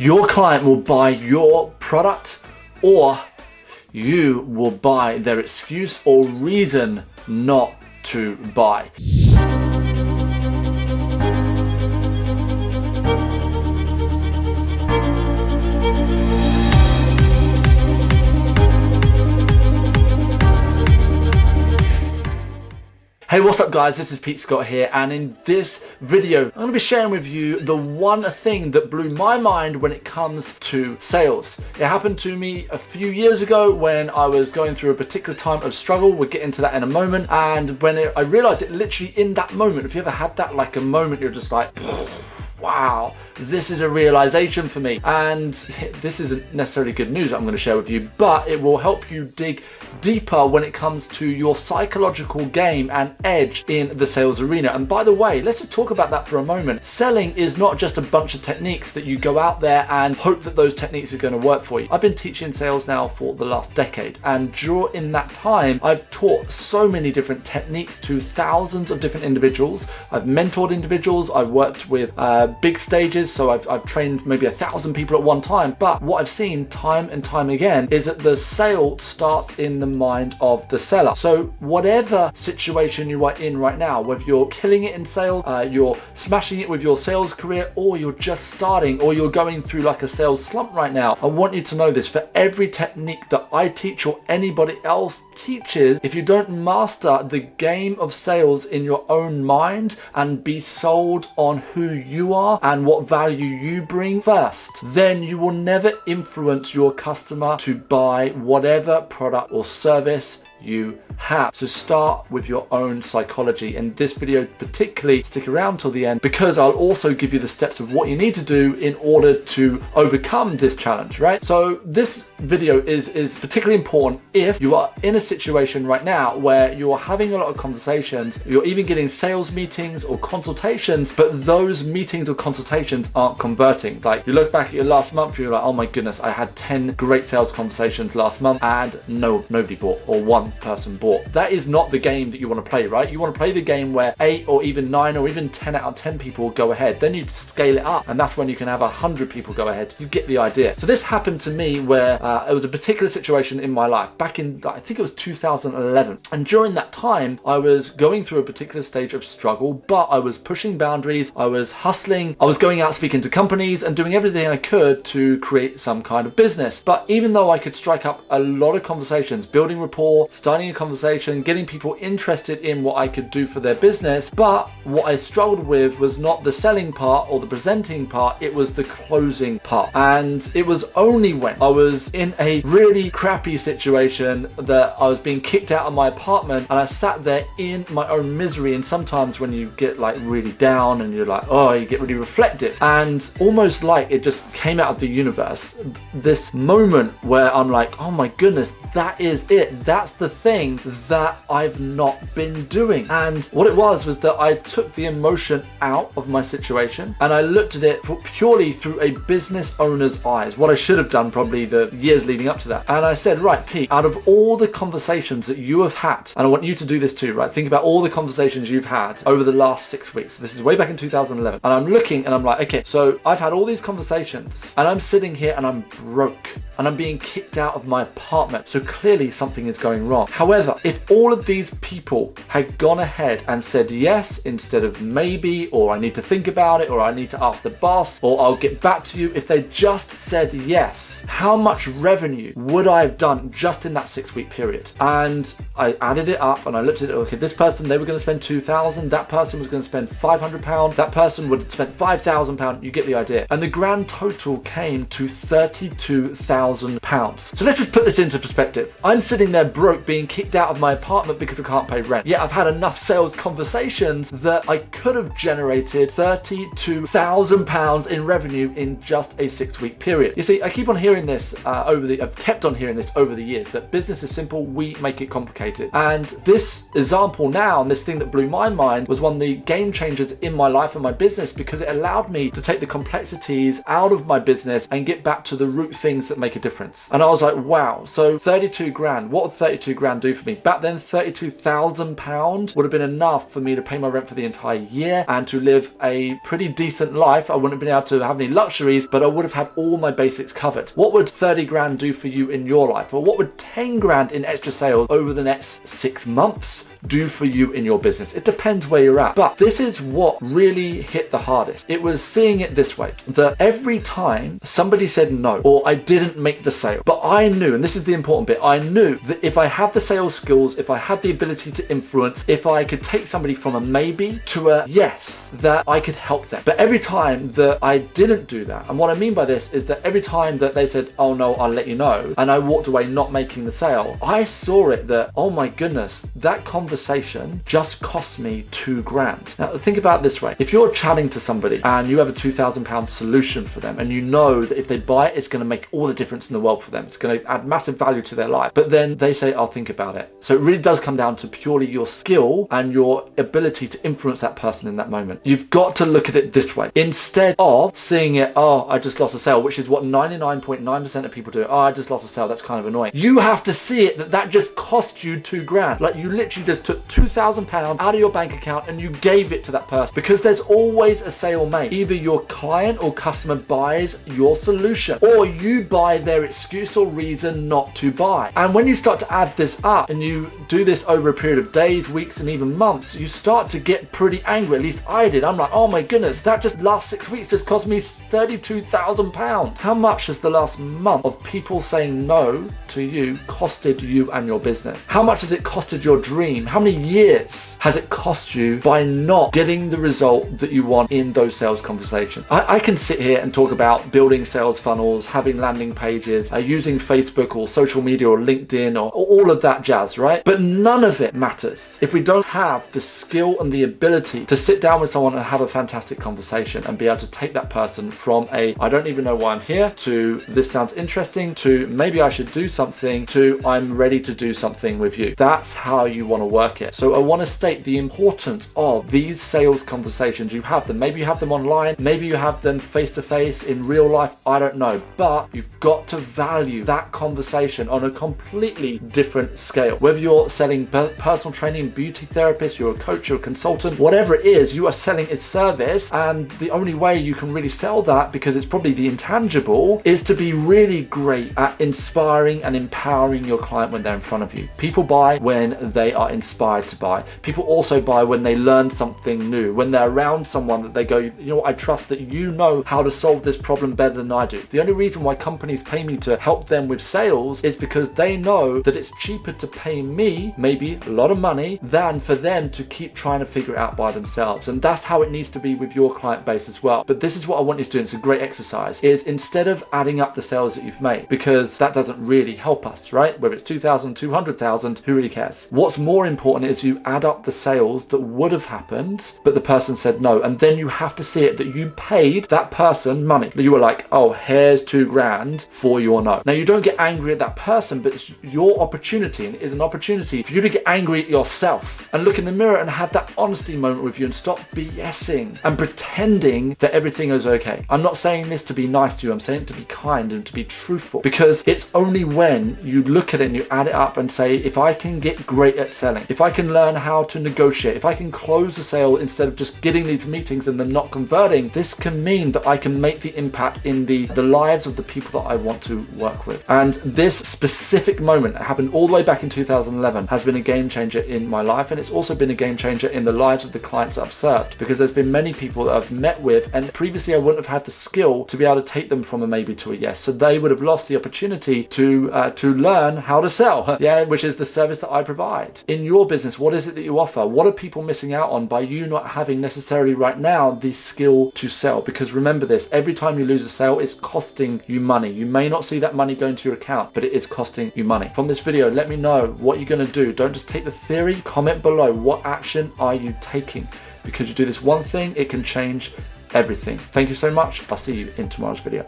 Your client will buy your product, or you will buy their excuse or reason not to buy. Hey, what's up guys, this is Pete Scott here, and in this video I'm going to be sharing with you the one thing that blew my mind when it comes to sales. It happened to me a few years ago when I was going through a particular time of struggle. We'll get into that in a moment. And when I realized it literally in that moment, if you ever had that, like a moment you're just like, wow, this is a realization for me. And this isn't necessarily good news that I'm going to share with you, but it will help you dig deeper when it comes to your psychological game and edge in the sales arena. And by the way, let's just talk about that for a moment. Selling is not just a bunch of techniques that you go out there and hope that those techniques are going to work for you. I've been teaching sales now for the last decade, and during that time I've taught so many different techniques to thousands of different individuals. I've mentored individuals, I've worked with big stages, so I've trained maybe 1,000 people at one time. But what I've seen time and time again is that the sale starts in the mind of the seller. So whatever situation you are in right now, whether you're killing it in sales, you're smashing it with your sales career, or you're just starting, or you're going through like a sales slump right now, I want you to know this: for every technique that I teach or anybody else teaches, if you don't master the game of sales in your own mind and be sold on who you are and what value you bring first, then you will never influence your customer to buy whatever product or service you have. So start with your own psychology. In this video particularly, stick around till the end, because I'll also give you the steps of what you need to do in order to overcome this challenge, right? So this video is particularly important if you are in a situation right now where you're having a lot of conversations, you're even getting sales meetings or consultations, but those meetings or consultations aren't converting. Like, you look back at your last month, you're like, oh my goodness, I had 10 great sales conversations last month and nobody bought, or one person bought. That is not the game that you want to play, right? You want to play the game where 8 or even 9 or even 10 out of 10 people go ahead. Then you scale it up, and that's when you can have 100 people go ahead. You get the idea. So this happened to me where it was a particular situation in my life back in, I think it was 2011. And during that time, I was going through a particular stage of struggle, but I was pushing boundaries, I was hustling, I was going out speaking to companies and doing everything I could to create some kind of business. But even though I could strike up a lot of conversations, building rapport, starting a conversation, getting people interested in what I could do for their business, but what I struggled with was not the selling part or the presenting part, it was the closing part. And it was only when I was in a really crappy situation that I was being kicked out of my apartment, and I sat there in my own misery. And sometimes when you get like really down and you're like, oh, you get really reflective, and almost like it just came out of the universe, this moment where I'm like, oh my goodness, that is it. That's the thing that I've not been doing. And what it was that I took the emotion out of my situation and I looked at it purely through a business owner's eyes, what I should have done probably the years leading up to that. And I said, right, Pete, out of all the conversations that you have had, and I want you to do this too, right? Think about all the conversations you've had over the last 6 weeks. This is way back in 2011. And I'm looking and I'm like, okay, so I've had all these conversations and I'm sitting here and I'm broke and I'm being kicked out of my apartment. So clearly something is going wrong. However, if all of these people had gone ahead and said yes instead of maybe, or I need to think about it, or I need to ask the boss, or I'll get back to you, if they just said yes, how much revenue would I have done just in that 6-week period? And I added it up and I looked at it, okay, this person, they were going to spend 2,000, that person was going to spend 500 pounds, that person would have spent 5,000 pounds, you get the idea. And the grand total came to 32,000 pounds. So let's just put this into perspective. I'm sitting there broke, being kicked out of my apartment because I can't pay rent. Yet I've had enough sales conversations that I could have generated £32,000 in revenue in just a 6-week period. You see, I keep on hearing this I've kept on hearing this over the years, that business is simple, we make it complicated. And this example now, and this thing that blew my mind, was one of the game changers in my life and my business, because it allowed me to take the complexities out of my business and get back to the root things that make a difference. And I was like, wow, so 32 grand, what would 32 32 grand do for me? Back then, £32,000 would have been enough for me to pay my rent for the entire year and to live a pretty decent life. I wouldn't have been able to have any luxuries, but I would have had all my basics covered. What would 30 grand do for you in your life? Or what would 10 grand in extra sales over the next 6 months do for you in your business? It depends where you're at. But this is what really hit the hardest. It was seeing it this way, that every time somebody said no, or I didn't make the sale, but I knew, and this is the important bit, I knew that if I had the sales skills, if I had the ability to influence, if I could take somebody from a maybe to a yes, that I could help them. But every time that I didn't do that, and what I mean by this is that every time that they said, oh no, I'll let you know, and I walked away not making the sale, I saw it that, oh my goodness, that conversation just cost me 2 grand. Now think about it this way. If you're chatting to somebody and you have a £2,000 solution for them, and you know that if they buy it, it's going to make all the difference in the world for them, it's going to add massive value to their life, but then they say, I'll think about it. So it really does come down to purely your skill and your ability to influence that person in that moment. You've got to look at it this way. Instead of seeing it, oh, I just lost a sale, which is what 99.9% of people do. Oh, I just lost a sale. That's kind of annoying. You have to see it that just cost you 2 grand. Like you literally just took £2,000 out of your bank account and you gave it to that person, because there's always a sale made. Either your client or customer buys your solution, or you buy their excuse or reason not to buy. And when you start to add this up and you do this over a period of days, weeks, and even months, you start to get pretty angry. At least I did. I'm like, oh my goodness, that just last 6 weeks just cost me £32,000. How much has the last month of people saying no to you costed you and your business? How much has it costed your dream? How many years has it cost you by not getting the result that you want in those sales conversations? I can sit here and talk about building sales funnels, having landing pages, using Facebook or social media or LinkedIn or all of that jazz, right? But none of it matters if we don't have the skill and the ability to sit down with someone and have a fantastic conversation and be able to take that person from a, I don't even know why I'm here, to this sounds interesting, to maybe I should do something, to I'm ready to do something with you. That's how you want to work it. So I want to state the importance of these sales conversations. You have them. Maybe you have them online. Maybe you have them face to face in real life. I don't know. But you've got to value that conversation on a completely different scale. Whether you're selling personal training, beauty therapist, you're a coach, you're a consultant, whatever it is, you are selling a service. And the only way you can really sell that, because it's probably the intangible, is to be really great at inspiring and empowering your client when they're in front of you. People buy when they are inspired to buy. People also buy when they learn something new, when they're around someone that they go, you know what, I trust that you know how to solve this problem better than I do. The only reason why companies pay me to help them with sales is because they know that it's cheaper to pay me maybe a lot of money than for them to keep trying to figure it out by themselves. And that's how it needs to be with your client base as well. But this is what I want you to do, and it's a great exercise, is instead of adding up the sales that you've made, because that doesn't really help us, right? Whether it's 2,000, 200,000, who really cares? What's more important is you add up the sales that would have happened, but the person said no. And then you have to see it that you paid that person money. You were like, oh, here's 2 grand for your no. Now you don't get angry at that person, but it's your opportunity, and it is an opportunity for you to get angry at yourself and look in the mirror and have that honesty moment with you and stop BSing and pretending that everything is okay. I'm not saying this to be nice to you. I'm saying it to be kind and to be truthful, because it's only when you look at it and you add it up and say, if I can get great at selling, if I can learn how to negotiate, if I can close a sale instead of just getting these meetings and them not converting, this can mean that I can make the impact in the lives of the people that I want to work with. And this specific moment that happened all the way back in 2011 has been a game changer in my life, and it's also been a game changer in the lives of the clients that I've served, because there's been many people that I've met with, and previously I wouldn't have had the skill to be able to take them from a maybe to a yes. So they would have lost the opportunity to learn how to sell, yeah, which is the service that I provide. In your business, what is it that you offer? What are people missing out on by you not having necessarily right now the skill to sell? Because remember this, every time you lose a sale, it's costing you money. You may not see that money going to your account, but it is costing you money. From this video, let me know what you're going to do. Don't just take the theory. Comment below, what action are you taking? Because you do this one thing, it can change everything. Thank you so much. I'll see you in tomorrow's video.